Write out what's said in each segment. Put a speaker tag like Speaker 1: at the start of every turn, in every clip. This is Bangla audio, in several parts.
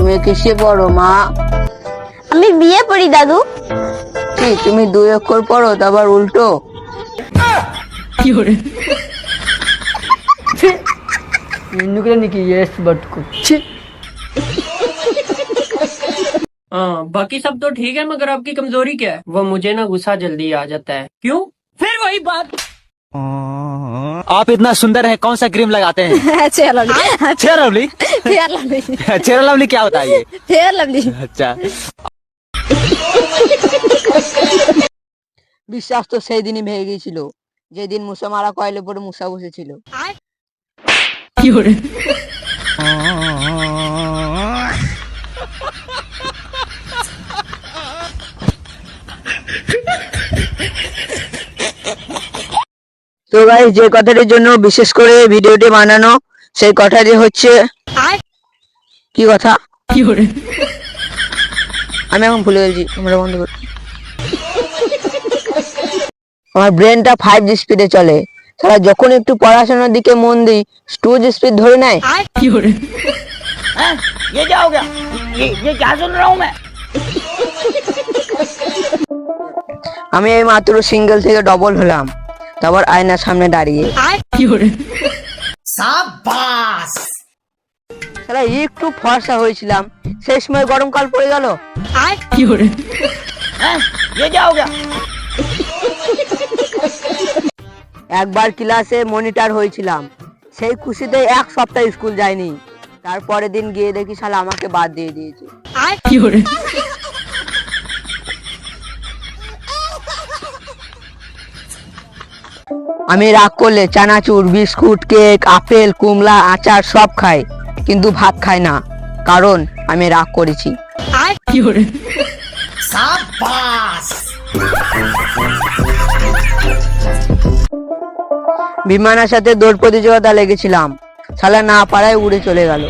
Speaker 1: তুমি কিসে পড়ো মা?
Speaker 2: আমি বিয়ে পড়ি দাদু।
Speaker 1: কি তুমি 2 অক্ষর পড়ো তারপর উল্টো?
Speaker 3: बाकी सब तो ठीक है, मगर आपकी कमजोरी क्या है? वो मुझे ना गुस्सा जल्दी आ जाता है। क्यों? फिर वही बात।
Speaker 4: आप इतना सुंदर है, कौन सा क्रीम लगाते हैं?
Speaker 2: Fair lovely.
Speaker 4: Fair lovely.
Speaker 2: Fair lovely.
Speaker 4: Fair lovely क्या होता है ये?
Speaker 2: Fair lovely.
Speaker 4: अच्छा।
Speaker 1: বিশ্বাস তো সেই দিনই ভেঙে গিয়েছিল যেদিন মুসা মারা কয়েলের উপরে মুসা বসেছিল। তো গাইস, যে কথাটির জন্য বিশেষ করে ভিডিওটি বানানো সেই কথাটি হচ্ছে কি কথা আমি এখন ভুলে গেছি। তোমরা বন্ধ করো। আমার ব্রেনটা 5G স্পিডে চলে। সারা যখন একটু পড়াশোনার দিকে মন দিই 2G স্পিড ধরে নেয়।
Speaker 4: ये क्या हो गया? ये क्या सुन रहा हूँ मैं?
Speaker 1: আমি এই মাত্র সিঙ্গেল থেকে ডবল হলাম, তারপর আয়নার সামনে দাঁড়িয়ে।
Speaker 4: शाबाश।
Speaker 1: সারা একটু ফর্সা হয়েছিলাম, সেই সময় গরমকাল পড়ে গেল।
Speaker 4: ये क्या हो गया?
Speaker 1: একবার ক্লাসে মনিটর হয়েছিলাম, সেই খুশিতে 1 সপ্তাহ স্কুল যাইনি। তারপরের দিন গিয়ে দেখি শালা আমাকে বাদ দিয়ে দিয়েছে। আমি রাগ করলে চানাচুর, বিস্কুট, কেক, আপেল, কুমলা, আচার সব খাই, কিন্তু ভাত খাই না, কারণ আমি রাগ করেছি। বিমানের সাথে দৌড় প্রতিযোগিতা লেগেছিলাম, শালা না পারায় উড়ে চলে গেল।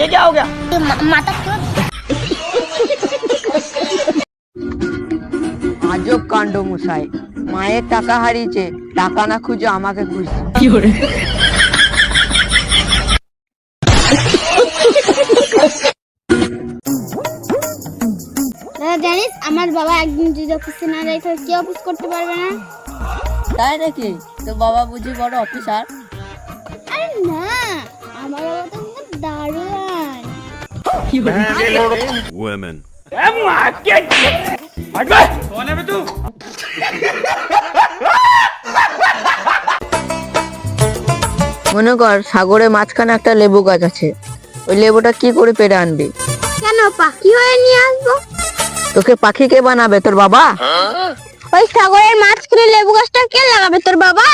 Speaker 4: ये क्या हो गया?
Speaker 1: আজব কাণ্ড মুসাই, মায়ের টাকা হারিয়েছে, টাকা না খুঁজে আমাকে খুঁজছে।
Speaker 2: দাদা জানিস আমার বাবা একদিন যদি অফিসে না যায় তাহলে কি অফিস করতে পারবে না?
Speaker 1: তাই নাকি? তো বাবা বুঝি বড় অফিসার?
Speaker 2: আরে না, আমার বাবা তো খুব দারুণ।
Speaker 5: Women.
Speaker 1: মনে কর সাগরে মাঝখানে একটা লেবু গাছ আছে, ওই লেবুটা কি করে পেড়ে আনবি?
Speaker 2: কেন পাখি হয়ে নিয়ে আসবো?
Speaker 1: তোকে পাখি কে বানাবে? তোর বাবা?
Speaker 2: ওই সাগরের মাঝখানে লেবু গাছটা কে লাগাবে? তোর বাবা।